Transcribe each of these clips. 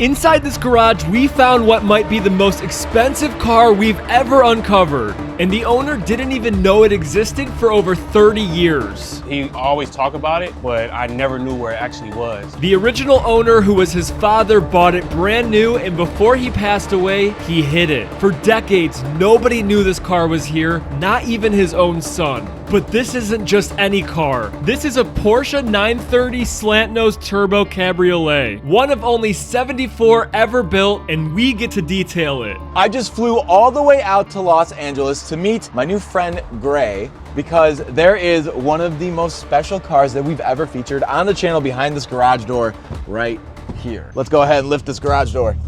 Inside this garage, we found what might be the most expensive car we've ever uncovered, and the owner didn't even know it existed for over 30 years. He always talked about it, but I never knew where it actually was. The original owner, who was his father, bought it brand new, and before he passed away, he hid it. For decades, nobody knew this car was here, not even his own son. But this isn't just any car. This is a Porsche 930 slant-nose turbo cabriolet, one of only 74 ever built, and we get to detail it. I just flew all the way out to Los Angeles to meet my new friend Gray, because there is one of the most special cars that we've ever featured on the channel behind this garage door right here. Let's go ahead and lift this garage door.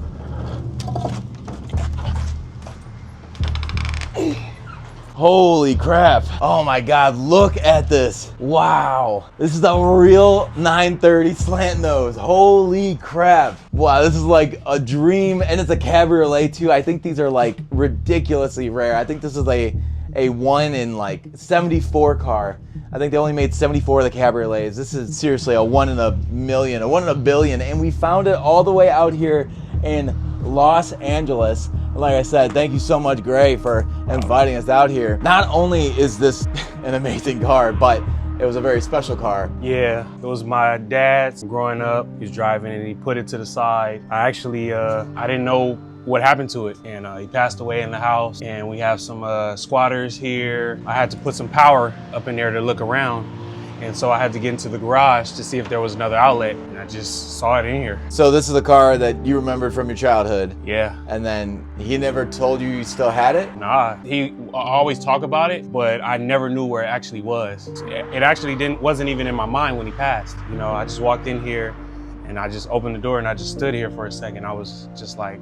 Holy crap. Oh my God, look at this. Wow. This is a real 930 slant nose. Holy crap. Wow, this is like a dream, and it's a cabriolet too. I think these are like ridiculously rare. I think this is a 1 in like 74 car. I think they only made 74 of the cabriolets. This is seriously a 1 in a million, a 1 in a billion, and we found it all the way out here in Los Angeles. Like I said, thank you so much, Gray, for inviting us out here. Not only is this an amazing car, but it was a very special car. Yeah, it was my dad's growing up. He was driving and he put it to the side. I actually, I didn't know what happened to it, and he passed away in the house, and we have some squatters here. I had to put some power up in there to look around, and so I had to get into the garage to see if there was another outlet, and I just saw it in here. So this is a car that you remembered from your childhood? Yeah. And then he never told you you still had it? Nah, he always talked about it, but I never knew where it actually was. It actually wasn't even in my mind when he passed. You know, I just walked in here and I just opened the door and I just stood here for a second. I was just like,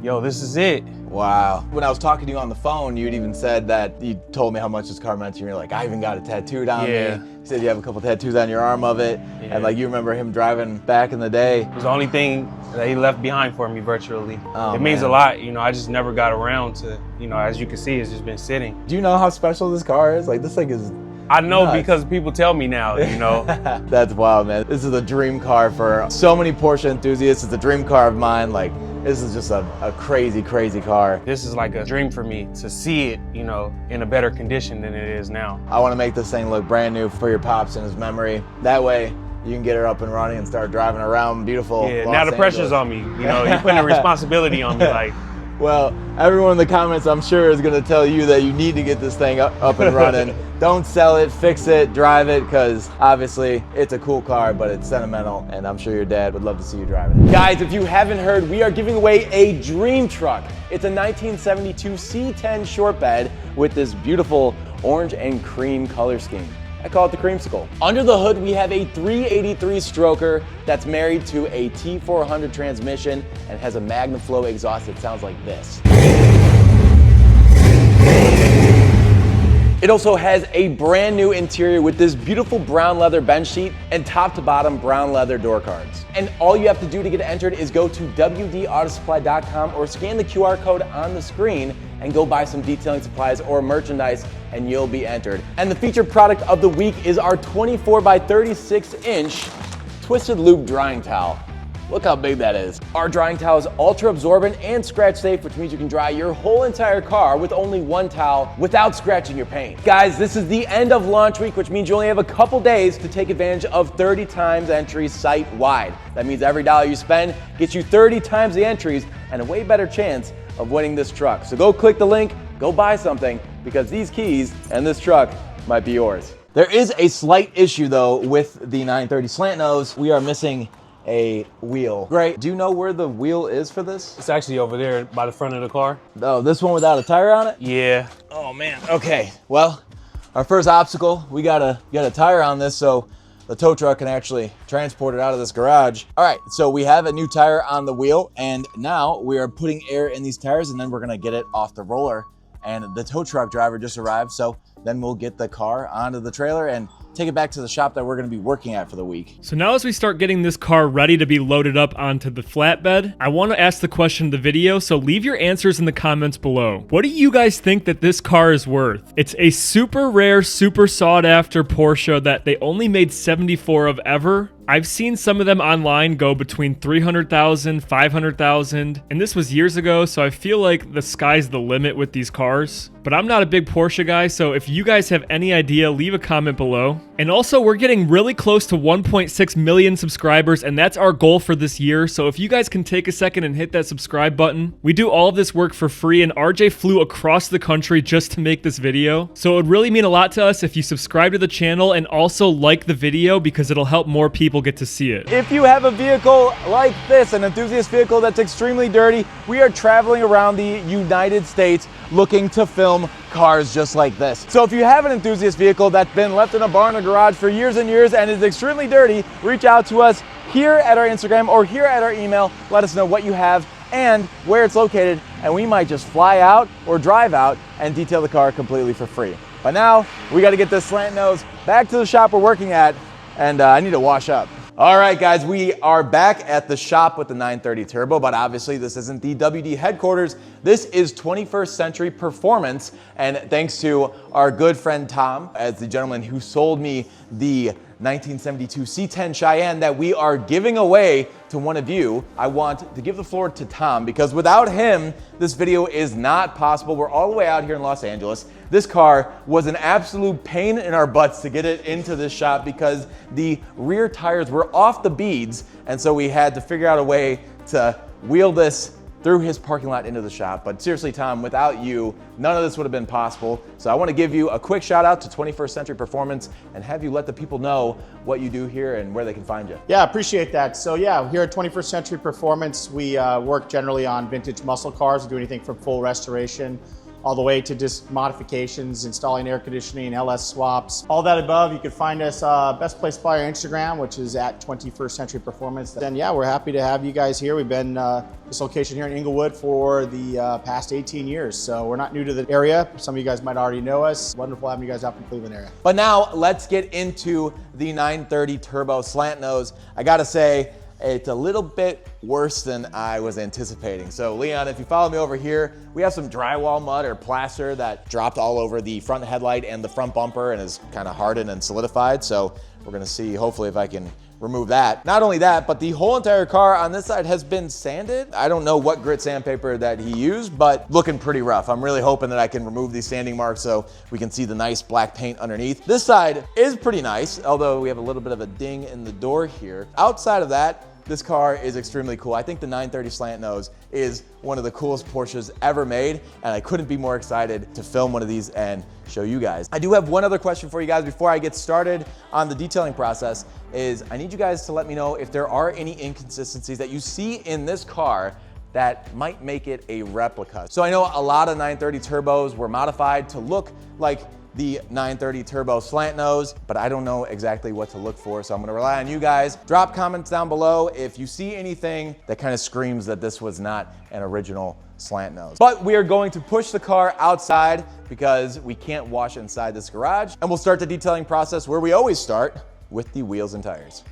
yo, this is it. Wow. When I was talking to you on the phone, you'd even said that you told me how much this car meant to you. You're like, I even got it tattooed on me. You said you have a couple tattoos on your arm of it. Yeah. And like you remember him driving back in the day. It was the only thing that he left behind for me virtually. Oh, it means man. a lot. You know, I just never got around to, you know, as you can see, it's just been sitting. Do you know how special this car is? Like this thing is I know nuts. because people tell me now, you know. That's wild, man. This is a dream car for so many Porsche enthusiasts. It's a dream car of mine. Like, this is just a crazy, crazy car. This is like a dream for me to see it, you know, in a better condition than it is now. I want to make this thing look brand new for your pops in his memory. That way, you can get her up and running and start driving around beautiful Yeah, Los now the Angeles. pressure's on me. You know, you're putting a responsibility on me, like. Well, everyone in the comments, I'm sure, is going to tell you that you need to get this thing up and running. Don't sell it, fix it, drive it, because obviously it's a cool car, but it's sentimental, and I'm sure your dad would love to see you driving it. Guys, if you haven't heard, we are giving away a dream truck. It's a 1972 C10 short bed with this beautiful orange and cream color scheme. I call it the creamsicle. Under the hood, we have a 383 stroker that's married to a T400 transmission and has a MagnaFlow exhaust that sounds like this. It also has a brand new interior with this beautiful brown leather bench seat and top to bottom brown leather door cards. And all you have to do to get entered is go to wdautosupply.com or scan the QR code on the screen and go buy some detailing supplies or merchandise and you'll be entered. And the featured product of the week is our 24 by 36 inch twisted loop drying towel. Look how big that is. Our drying towel is ultra absorbent and scratch safe, which means you can dry your whole entire car with only one towel without scratching your paint. Guys, this is the end of launch week, which means you only have a couple days to take advantage of 30 times entries site-wide. That means every dollar you spend gets you 30 times the entries and a way better chance of winning this truck. So go click the link, go buy something, because these keys and this truck might be yours. There is a slight issue though with the 930 slant nose. We are missing a wheel. Great. Do you know where the wheel is for this? It's actually over there by the front of the car. Oh, this one without a tire on it? Yeah. Oh man. Okay. Well, our first obstacle, we gotta get a tire on this so the tow truck can actually transport it out of this garage. All right, so we have a new tire on the wheel, and now we are putting air in these tires, and then we're gonna get it off the roller. And the tow truck driver just arrived, so then we'll get the car onto the trailer and take it back to the shop that we're going to be working at for the week. So now as we start getting this car ready to be loaded up onto the flatbed, I want to ask the question of the video, so leave your answers in the comments below. What do you guys think that this car is worth? It's a super rare, super sought after Porsche that they only made 74 of ever. I've seen some of them online go between 300,000, 500,000, and this was years ago, so I feel like the sky's the limit with these cars. But I'm not a big Porsche guy, so if you guys have any idea, leave a comment below. And also, we're getting really close to 1.6 million subscribers, and that's our goal for this year. So if you guys can take a second and hit that subscribe button. We do all of this work for free, and RJ flew across the country just to make this video. So it would really mean a lot to us if you subscribe to the channel and also like the video, because it'll help more people get to see it. If you have a vehicle like this, an enthusiast vehicle that's extremely dirty, we are traveling around the United States looking to film cars just like this. So if you have an enthusiast vehicle that's been left in a barn or garage for years and years and is extremely dirty, reach out to us here at our Instagram or here at our email. Let us know what you have and where it's located, and we might just fly out or drive out and detail the car completely for free. But now we got to get this slant nose back to the shop we're working at, and I need to wash up. All right, guys, we are back at the shop with the 930 Turbo, but obviously this isn't the WD headquarters. This is 21st Century Performance, and thanks to our good friend Tom, as the gentleman who sold me the 1972 C10 Cheyenne that we are giving away to one of you, I want to give the floor to Tom, because without him, this video is not possible. We're all the way out here in Los Angeles. This car was an absolute pain in our butts to get it into this shop because the rear tires were off the beads, and so we had to figure out a way to wheel this through his parking lot into the shop. But seriously, Tom, without you, none of this would have been possible. So I want to give you a quick shout out to 21st Century Performance and have you let the people know what you do here and where they can find you. Yeah, appreciate that. So yeah, here at 21st Century Performance, we work generally on vintage muscle cars. We do anything from full restoration all the way to just modifications, installing air conditioning, LS swaps, all that above. You can find us best place by our Instagram, which is at 21st Century Performance. Then yeah, we're happy to have you guys here. We've been this location here in Inglewood for the past 18 years. So we're not new to the area. Some of you guys might already know us. Wonderful having you guys out in the Cleveland area. But now let's get into the 930 Turbo Slant Nose. I gotta say, it's a little bit worse than I was anticipating. So Leon, if you follow me over here, we have some drywall mud or plaster that dropped all over the front headlight and the front bumper and is kind of hardened and solidified. So we're gonna see hopefully if I can remove that. Not only that, but the whole entire car on this side has been sanded. I don't know what grit sandpaper that he used, but looking pretty rough. I'm really hoping that I can remove these sanding marks so we can see the nice black paint underneath. This side is pretty nice, although we have a little bit of a ding in the door here. Outside of that, this car is extremely cool. I think the 930 Slant Nose is one of the coolest Porsches ever made, and I couldn't be more excited to film one of these and show you guys. I do have one other question for you guys before I get started on the detailing process. Is I need you guys to let me know if there are any inconsistencies that you see in this car that might make it a replica. So I know a lot of 930 Turbos were modified to look like the 930 Turbo Slant Nose, but I don't know exactly what to look for, so I'm gonna rely on you guys. Drop comments down below if you see anything that kind of screams that this was not an original slant nose. But we are going to push the car outside because we can't wash inside this garage, and we'll start the detailing process where we always start, with the wheels and tires.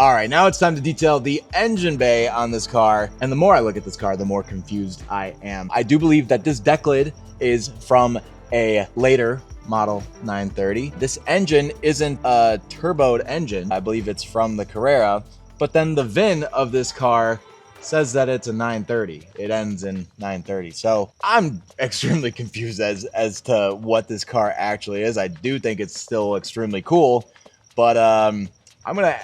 All right, now it's time to detail the engine bay on this car. And the more I look at this car, the more confused I am. I do believe that this deck lid is from a later model 930. This engine isn't a turboed engine. I believe it's from the Carrera, but then the VIN of this car says that it's a 930. It ends in 930. So I'm extremely confused as to what this car actually is. I do think it's still extremely cool, but I'm gonna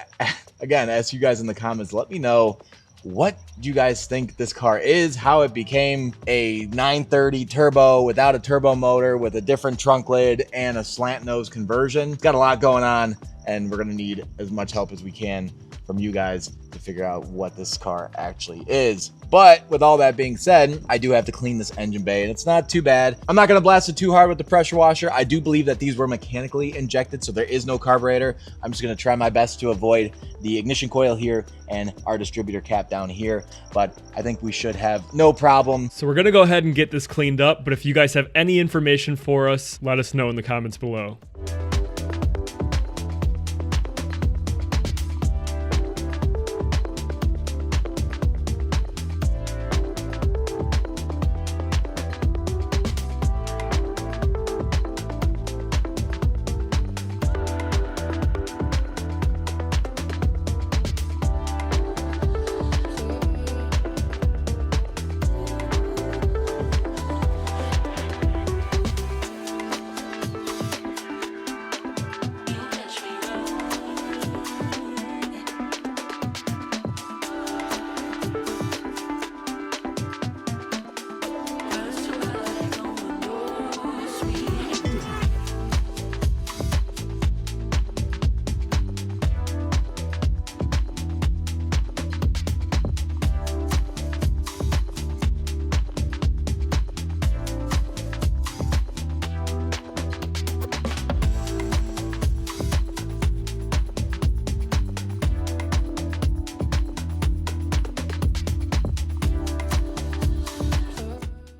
again ask you guys in the comments, let me know what you guys think this car is, how it became a 930 turbo without a turbo motor with a different trunk lid and a slant nose conversion. It's got a lot going on, and we're gonna need as much help as we can from you guys to figure out what this car actually is. But with all that being said, I do have to clean this engine bay, and it's not too bad. I'm not gonna blast it too hard with the pressure washer. I do believe that these were mechanically injected, so there is no carburetor. I'm just gonna try my best to avoid the ignition coil here and our distributor cap down here, but I think we should have no problem. So we're gonna go ahead and get this cleaned up, but if you guys have any information for us, let us know in the comments below.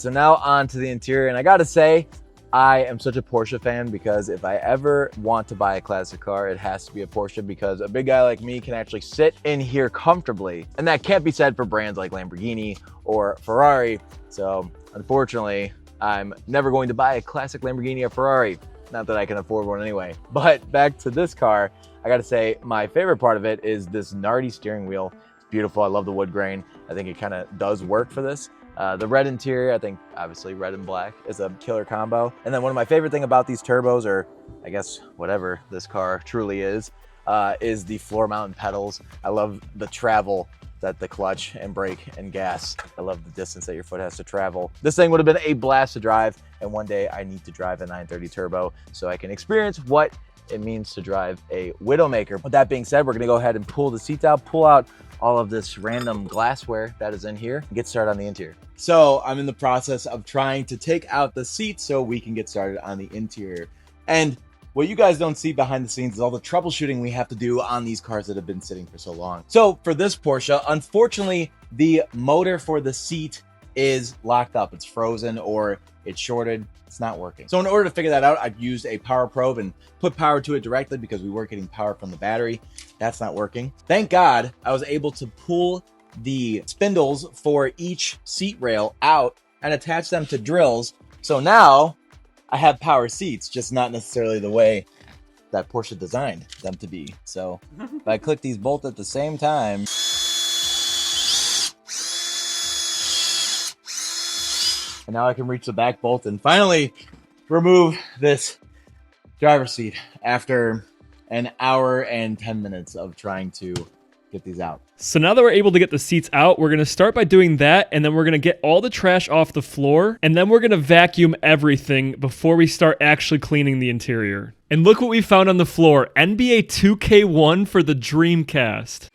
So now on to the interior, and I gotta say, I am such a Porsche fan because if I ever want to buy a classic car, it has to be a Porsche because a big guy like me can actually sit in here comfortably. And that can't be said for brands like Lamborghini or Ferrari. So unfortunately, I'm never going to buy a classic Lamborghini or Ferrari. Not that I can afford one anyway. But back to this car, I gotta say, my favorite part of it is this Nardi steering wheel. It's beautiful, I love the wood grain. I think it kind of does work for this. The red interior, I think obviously red and black is a killer combo. And then one of my favorite thing about these turbos, or I guess whatever this car truly is the floor mounted pedals. I love the travel that the clutch and brake and gas. I love the distance that your foot has to travel. This thing would have been a blast to drive, and one day I need to drive a 930 turbo so I can experience what it means to drive a Widowmaker. With that being said, we're gonna go ahead and pull the seats out, pull out all of this random glassware that is in here, and get started on the interior. So I'm in the process of trying to take out the seats so we can get started on the interior. And what you guys don't see behind the scenes is all the troubleshooting we have to do on these cars that have been sitting for so long. So for this Porsche, unfortunately, the motor for the seat is locked up. It's frozen or it's shorted. It's not working. So in order to figure that out, I've used a power probe and put power to it directly because we weren't getting power from the battery. That's not working. Thank God I was able to pull the spindles for each seat rail out and attach them to drills. So now I have power seats, just not necessarily the way that Porsche designed them to be. So if I click these both at the same time, and now I can reach the back bolt and finally remove this driver's seat after an hour and 10 minutes of trying to get these out. So now that we're able to get the seats out, we're going to start by doing that, and then we're going to get all the trash off the floor, and then we're going to vacuum everything before we start actually cleaning the interior. And look what we found on the floor, NBA 2K1 for the Dreamcast.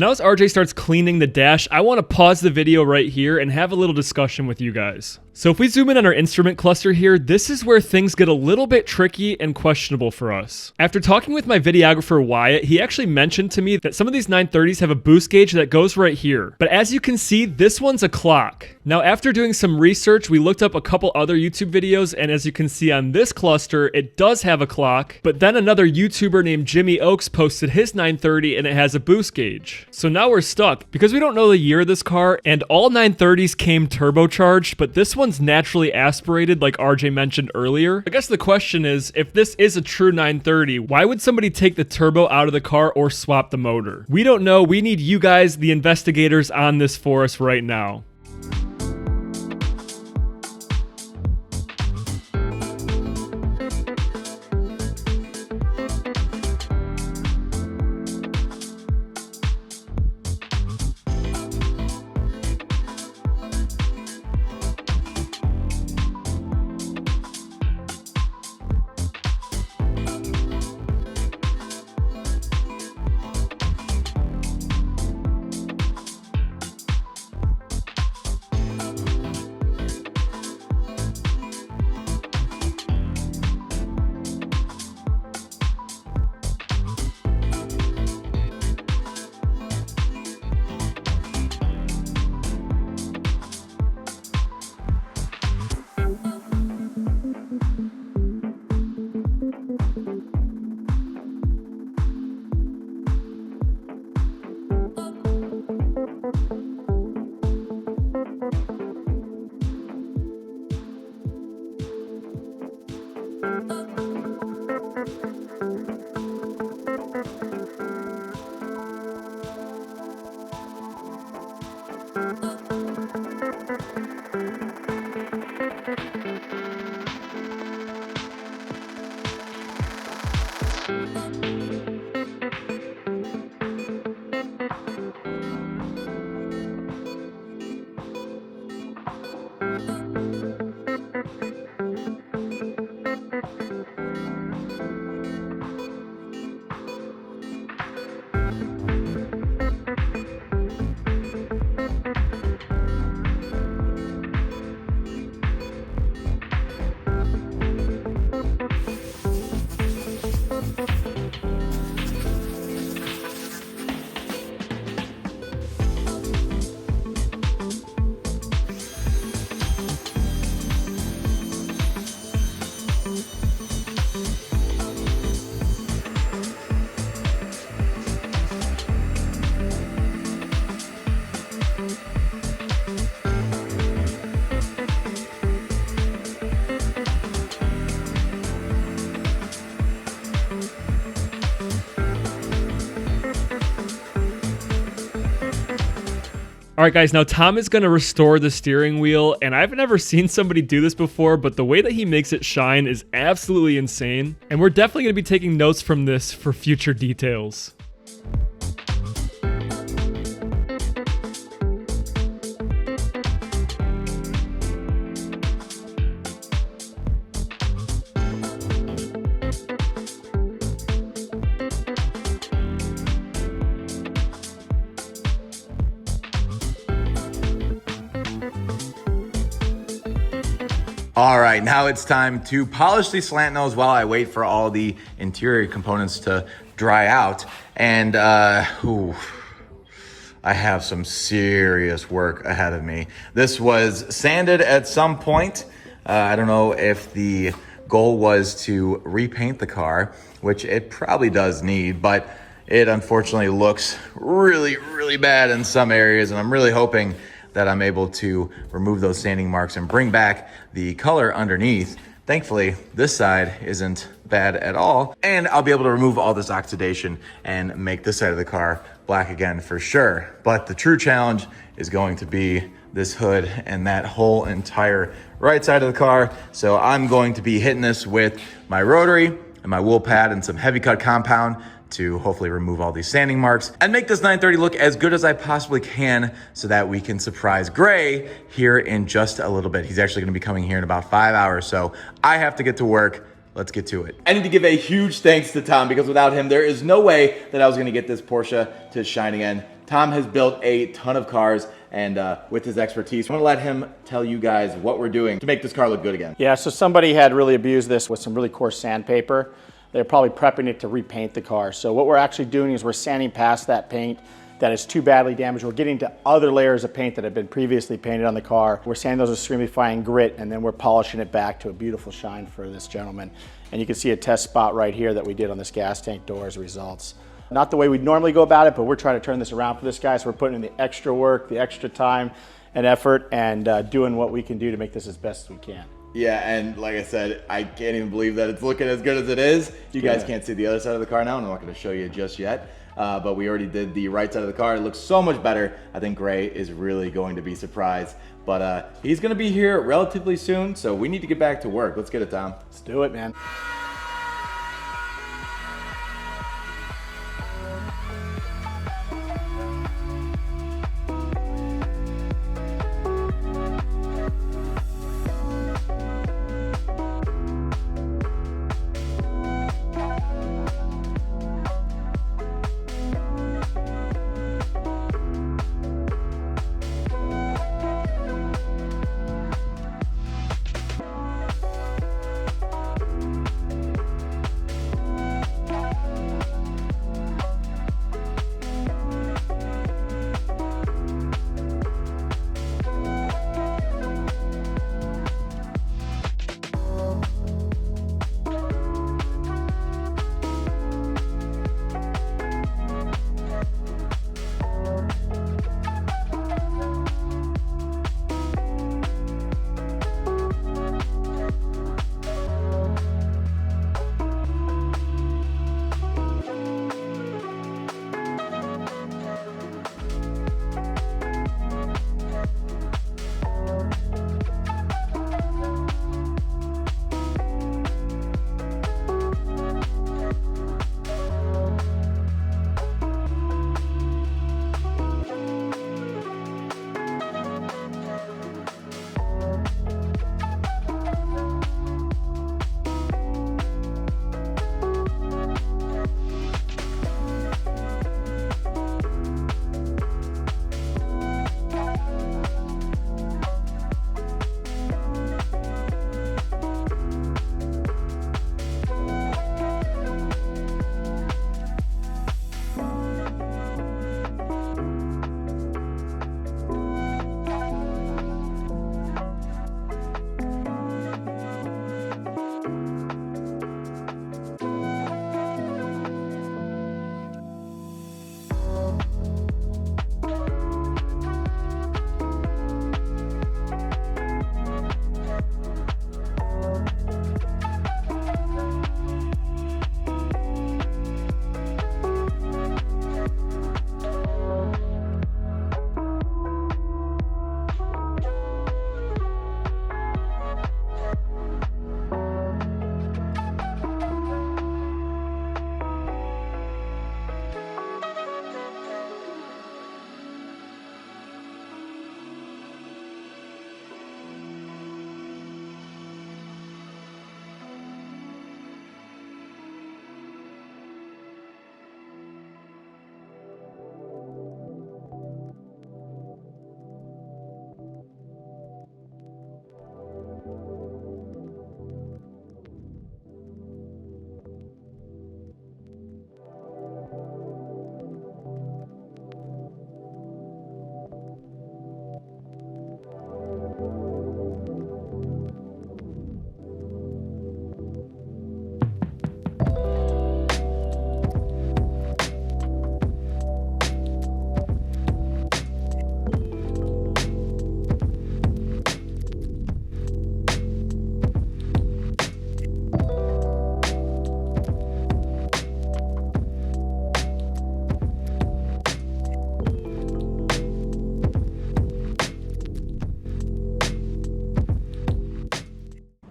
Now as RJ starts cleaning the dash, I want to pause the video right here and have a little discussion with you guys. So if we zoom in on our instrument cluster here, this is where things get a little bit tricky and questionable for us. After talking with my videographer Wyatt, he actually mentioned to me that some of these 930s have a boost gauge that goes right here. But as you can see, this one's a clock. Now after doing some research, we looked up a couple other YouTube videos, and as you can see on this cluster, it does have a clock, but then another YouTuber named Jimmy Oaks posted his 930 and it has a boost gauge. So now we're stuck because we don't know the year of this car, and all 930s came turbocharged, but this one's naturally aspirated like RJ mentioned earlier. I guess the question is, if this is a true 930, why would somebody take the turbo out of the car or swap the motor? We don't know. We need you guys, the investigators, on this for us right now. All right, guys, now Tom is going to restore the steering wheel, and I've never seen somebody do this before, but the way that he makes it shine is absolutely insane, and we're definitely going to be taking notes from this for future details. All right, now it's time to polish these slant nose while I wait for all the interior components to dry out. And I have some serious work ahead of me. This was sanded at some point. I don't know if the goal was to repaint the car, which it probably does need, but it unfortunately looks really, really bad in some areas, and I'm really hoping that I'm able to remove those sanding marks and bring back the color underneath. Thankfully, this side isn't bad at all, and I'll be able to remove all this oxidation and make this side of the car black again for sure. But the true challenge is going to be this hood and that whole entire right side of the car. So I'm going to be hitting this with my rotary and my wool pad and some heavy cut compound to hopefully remove all these sanding marks and make this 930 look as good as I possibly can so that we can surprise Gray here in just a little bit. He's actually gonna be coming here in about 5 hours, so I have to get to work. Let's get to it. I need to give a huge thanks to Tom, because without him, there is no way that I was gonna get this Porsche to shine again. Tom has built a ton of cars, and with his expertise, I want to let him tell you guys what we're doing to make this car look good again. Yeah, so somebody had really abused this with some really coarse sandpaper. They're probably prepping it to repaint the car. So what we're actually doing is we're sanding past that paint that is too badly damaged. We're getting to other layers of paint that have been previously painted on the car. We're sanding those with extremely fine grit, and then we're polishing it back to a beautiful shine for this gentleman. And you can see a test spot right here that we did on this gas tank door as results. Not the way we'd normally go about it, but we're trying to turn this around for this guy, so we're putting in the extra work, the extra time and effort, and doing what we can do to make this as best as we can. Yeah, and like I said, I can't even believe that it's looking as good as it is. You guys can't see the other side of the car now, and I'm not going to show you just yet. But we already did the right side of the car. It looks so much better. I think Gray is really going to be surprised. But he's going to be here relatively soon, so we need to get back to work. Let's get it, Tom. Let's do it, man.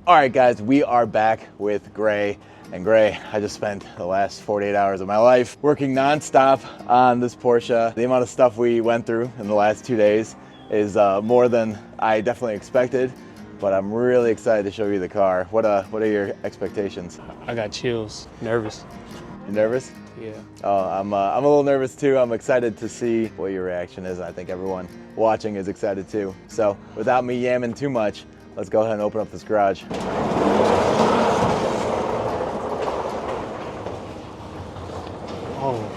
All right, guys, we are back with Gray. And Gray, I just spent the last 48 hours of my life working nonstop on this Porsche. The amount of stuff we went through in the last 2 days is more than I definitely expected, but I'm really excited to show you the car. What are your expectations? I got chills, nervous. You nervous? Yeah. Oh, I'm a little nervous too. I'm excited to see what your reaction is. I think everyone watching is excited too. So without me yamming too much, let's go ahead and open up this garage. Oh.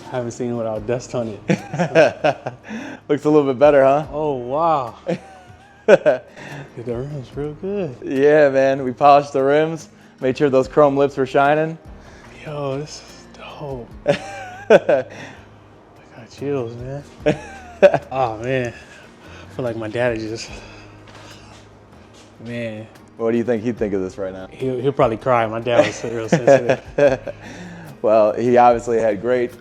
I haven't seen it without dust on it. Looks a little bit better, huh? Oh, wow. The rim's real good. Yeah, man. We polished the rims, made sure those chrome lips were shining. Yo, this is dope. I got chills, man. Oh, man. I feel like my daddy just, man. What do you think he'd think of this right now? He'll probably cry. My dad was real sensitive. Well, he obviously had great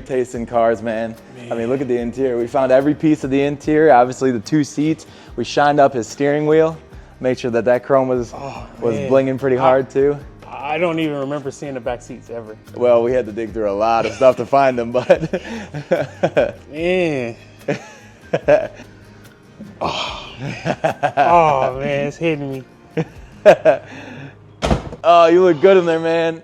taste in cars, man. I mean, look at the interior. We found every piece of the interior. Obviously, the 2 seats. We shined up his steering wheel, made sure that chrome was blinging pretty hard too. I don't even remember seeing the back seats ever. Well, we had to dig through a lot of stuff to find them, but Man. Oh, man, it's hitting me. oh, you look good in there, man.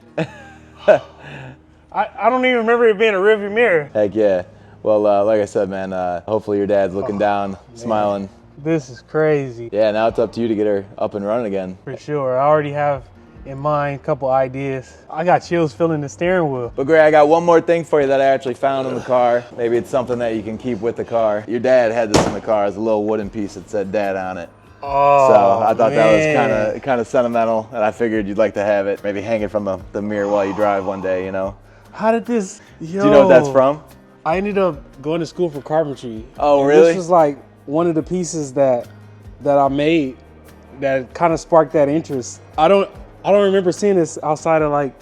I don't even remember it being a rearview mirror. Heck yeah. Well, like I said, man, hopefully your dad's looking down, smiling. This is crazy. Yeah, now it's up to you to get her up and running again. For sure. I already have in mind a couple ideas. I got chills feeling the steering wheel. But Gray, I got one more thing for you that I actually found in the car. Maybe it's something that you can keep with the car. Your dad had this in the car. It's a little wooden piece that said Dad on it. Oh, so I thought man. that was kind of sentimental, and I figured you'd like to have it, maybe hang it from the mirror while you drive one day, you know? How did this, yo. Do you know what that's from? I ended up going to school for carpentry. Oh, and really? This was like one of the pieces that I made that kind of sparked that interest. I don't remember seeing this outside of like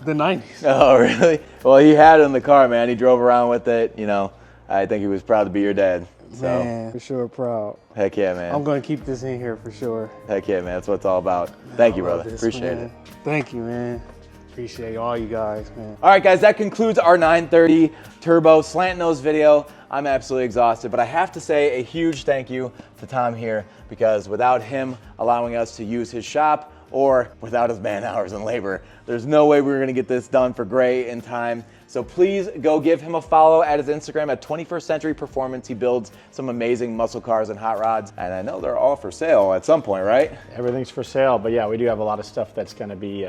the 90s. Oh, really? Well, he had it in the car, man. He drove around with it, you know. I think he was proud to be your dad. So. Man, for sure proud. Heck yeah, man. I'm gonna keep this in here for sure. Heck yeah, man. That's what it's all about. Thank you, brother. This, Appreciate man. it. Thank you, man. Appreciate all you guys, man. All right, guys, that concludes our 930 Turbo Slant Nose video. I'm absolutely exhausted, but I have to say a huge thank you to Tom here, because without him allowing us to use his shop, or without his man hours and labor, there's no way we were gonna get this done for Gray in time. So please go give him a follow at his Instagram at 21st Century Performance. He builds some amazing muscle cars and hot rods, and I know they're all for sale at some point, right? Everything's for sale, but yeah, we do have a lot of stuff that's gonna be,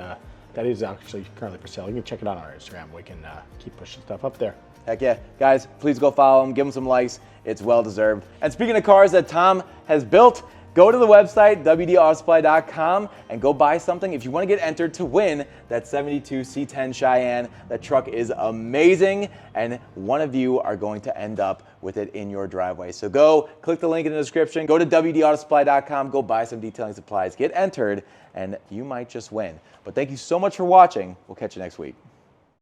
that is actually currently for sale. You can check it out on our Instagram. We can keep pushing stuff up there. Heck yeah. Guys, please go follow him, give him some likes. It's well deserved. And speaking of cars that Tom has built, go to the website, wdautosupply.com, and go buy something if you want to get entered to win that 72 C10 Cheyenne. That truck is amazing, and one of you are going to end up with it in your driveway. So go, click the link in the description, go to wdautosupply.com, go buy some detailing supplies, get entered, and you might just win. But thank you so much for watching. We'll catch you next week.